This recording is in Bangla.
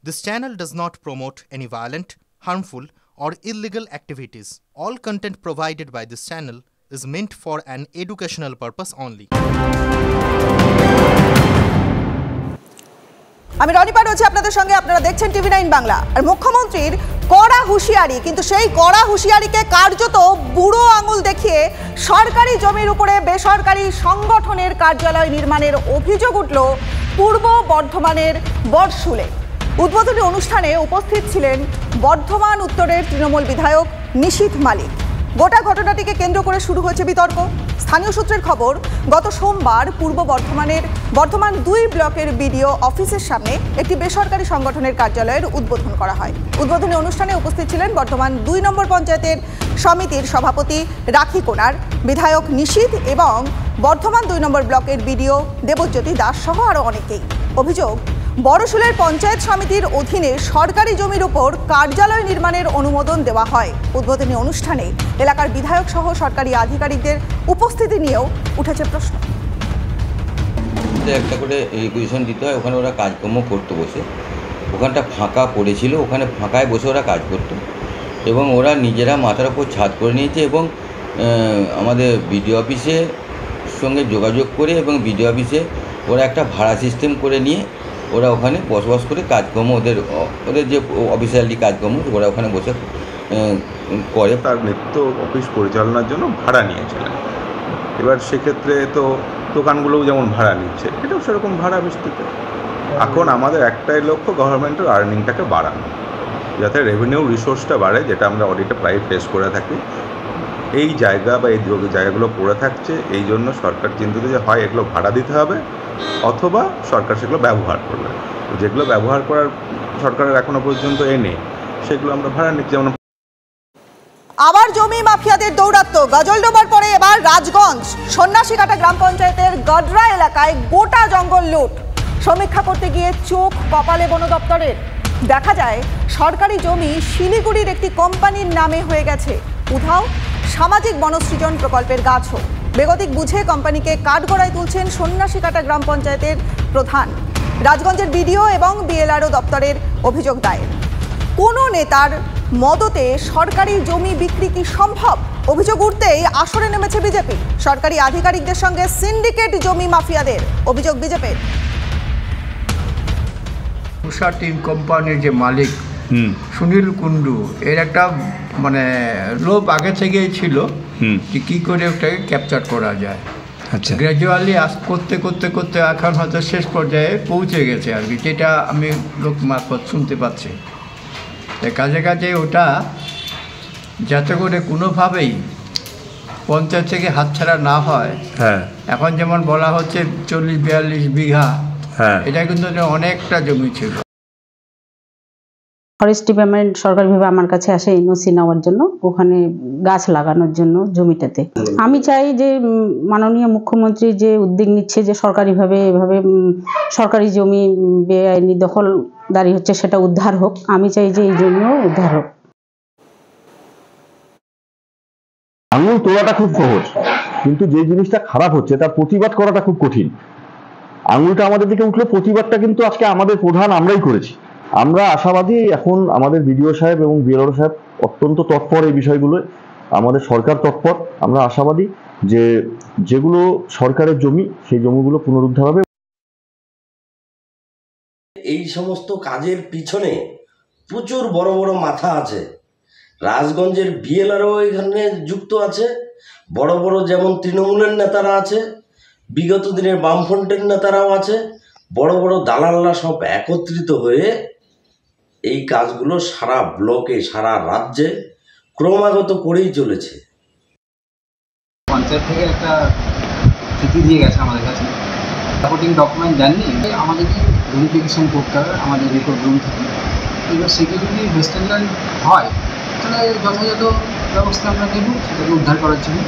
This channel does not promote any violent, harmful, or illegal activities. All content provided by this channel is meant for an educational purpose only. আমি রনিপা রয়েছে আপনাদের সঙ্গে, আপনারা দেখছেন টিভি9 বাংলা। আর মুখ্যমন্ত্রীর কড়া হুঁশিয়ারি, কিন্তু সেই কড়া হুঁশিয়ারিকে কার্যত বুড়ো আঙুল দেখিয়ে সরকারি জমির উপরে বেসরকারি সংগঠনের কার্যালয় নির্মাণের অভিযোগ উঠল পূর্ব বর্ধমানের বড়শুলে। উদ্বোধনী অনুষ্ঠানে উপস্থিত ছিলেন বর্ধমান উত্তরের তৃণমূল বিধায়ক নিশীথ মালিক। গোটা ঘটনাটিকে কেন্দ্র করে শুরু হয়েছে বিতর্ক। স্থানীয় সূত্রের খবর, গত সোমবার পূর্ব বর্ধমানের বর্ধমান 2 ব্লকের বিডিও অফিসের সামনে একটি বেসরকারি সংগঠনের কার্যালয়ের উদ্বোধন করা হয়। উদ্বোধনী অনুষ্ঠানে উপস্থিত ছিলেন বর্ধমান 2 নম্বর পঞ্চায়েতের সমিতির সভাপতি রাখি কোনার, বিধায়ক নিশীথ এবং বর্ধমান 2 নম্বর ব্লকের বিডিও দেবজ্যোতি দাস সহ আরও অনেকেই। অভিযোগ, বড়শুলের পঞ্চায়েত সমিতির অধীনে সরকারি জমির উপর কার্যালয় নির্মাণের অনুমোদন দেওয়া হয়। উদ্বোধনী অনুষ্ঠানে এলাকার বিধায়ক সহ সরকারি আধিকারিকদের উপস্থিতি নিয়েও উঠেছে প্রশ্ন। একটা করে রেগুলেশন দিতে হয়, ওখানে ওরা কাজকর্ম করতে বসে, ওখানটা ফাঁকা পড়েছিল, ওখানে ফাঁকায় বসে ওরা কাজ করতো এবং ওরা নিজেরা মাথার ওপর ছাদ করে নিয়েছে এবং আমাদের বিডিও অফিসের সঙ্গে যোগাযোগ করে এবং বিডিও অফিসে ওরা একটা ভাড়া সিস্টেম করে নিয়ে ওরা ওখানে বসবাস করে কাজকর্ম ওদের যে অফিসিয়ালি কাজকর্ম ওরা ওখানে বসে করে। তার নিত্য অফিস পরিচালনার জন্য ভাড়া নিয়েছিলেন। এবার সেক্ষেত্রে তো দোকানগুলোও যেমন ভাড়া নিচ্ছে, এটাও সেরকম ভাড়া ভিত্তিত। এখন আমাদের একটাই লক্ষ্য, গভর্নমেন্টের আর্নিংটাকে বাড়ানো, যাতে রেভিনিউ রিসোর্সটা বাড়ে, যেটা আমরা অডিটে প্রায় ফেস করে থাকি। এই জায়গা বা এই জায়গাগুলো পড়ে থাকছে, এই জন্য সরকার চিন্তিত যে হয় এগুলো ভাড়া দিতে হবে অথবা সরকার সেগুলো ব্যবহার করবে। যেগুলো ব্যবহার করার সরকারের এখনো পর্যন্ত নেই, সেগুলো আমরা ভাড়া নিচ্ছি। যেমন আবার জমি মাফিয়াদের দৌরাত্ম্য, গজলডোবার পরে এবার রাজগঞ্জ সন্ন্যাসীকাটা গ্রাম পঞ্চায়েতের গডরা এলাকায় গোটা জঙ্গল লুট। সমীক্ষা করতে গিয়ে চোখ কপালে বন দপ্তরের। দেখা যায় সরকারি জমি শিলিগুড়ির একটি কোম্পানির নামে হয়ে গেছে। উধাও সামাজিক বনসৃজন প্রকল্পের গাছও। বেগতিক বুঝে কোম্পানিকে কাঠগড়ায় তুলছেন সন্ন্যাসীকাটা গ্রাম পঞ্চায়েতের প্রধান। রাজগঞ্জের বিডিও এবং বিএলআরও দপ্তরের অভিযোগ দায়ের। কোনো নেতার মদতে সরকারি জমি বিক্রি কি সম্ভব? অভিযোগ উঠতেই আসরে নেমেছে বিজেপি। সরকারি আধিকারিকদের সঙ্গে সিন্ডিকেট জমি মাফিয়াদের, অভিযোগ বিজেপির। উষা টিম কোম্পানির যে মালিক সুনীল কুণ্ডু, এর একটা লোভ আগে থেকেই ছিল যে কী করে ওটাকে ক্যাপচার করা যায়। আচ্ছা, গ্র্যাজুয়ালি করতে করতে করতে এখন হয়তো শেষ পর্যায়ে পৌঁছে গেছে আর কি, যেটা আমি লোক মারফত শুনতে পাচ্ছি। কাজে কাজে ওটা যাতে করে কোনোভাবেই পঞ্চায়েত থেকে হাতছাড়া না হয়। এখন যেমন বলা হচ্ছে 40-42 বিঘা, এটা কিন্তু অনেকটা জমি ছিল। ফরেস্ট ডিপার্টমেন্ট সরকারিভাবে আমার কাছে আসে এনওসি নেওয়ার জন্য, ওখানে গাছ লাগানোর জন্য জমিটাতে। আমি চাই যে মাননীয় মুখ্যমন্ত্রী যে উদ্যোগ নিচ্ছে যে সরকারিভাবে এভাবে সরকারি জমি বেআইনি দখলদারি হচ্ছে সেটা উদ্ধার হোক। আমি চাই যে এই জমিও উদ্ধার হোক। আঙুল তোলাটা খুব সহজ, কিন্তু যে জিনিসটা খারাপ হচ্ছে তার প্রতিবাদ করাটা খুব কঠিন। আঙুলটা আমাদের দিকে উঠলে প্রতিবাদটা কিন্তু আজকে আমাদের প্রধান আমরাই করেছি। আমরা আশাবাদী, এখন আমাদের বিডিও সাহেব এবং বিএলআরও সাহেব অত্যন্ত তৎপর এই বিষয়গুলোয়, আমাদের সরকার তৎপর। আমরা আশাবাদী যে যেগুলো সরকারের জমি সেই জমিগুলো পুনরুদ্ধার হবে। এই সমস্ত কাজের পিছনে প্রচুর বড় বড় মাথা আছে। রাজগঞ্জের বিএলআরও এখানে যুক্ত আছে, বড় বড় যেমন তৃণমূলের নেতারা আছে, বিগত দিনের বামফ্রন্টের নেতারাও আছে, বড় বড় দালালরা সব একত্রিত হয়ে এই কাজগুলো সারা ব্লকে সারা রাজ্যে ক্রমাগত করেই চলেছে। পঞ্চায়েত থেকে একটা চিঠি দিয়ে গেছে আমাদের কাছে, সাপোর্টিং ডকুমেন্ট দেননি, আমাদেরকে ভেরিফিকেশন করতে হবে আমাদের রেকর্ড রুম থেকে। এবার সেটা যদি ওয়েস্টার্ন ল্যান্ড হয় তাহলে যথাযথ ব্যবস্থা আমরা নেব সেটাকে উদ্ধার করার জন্য।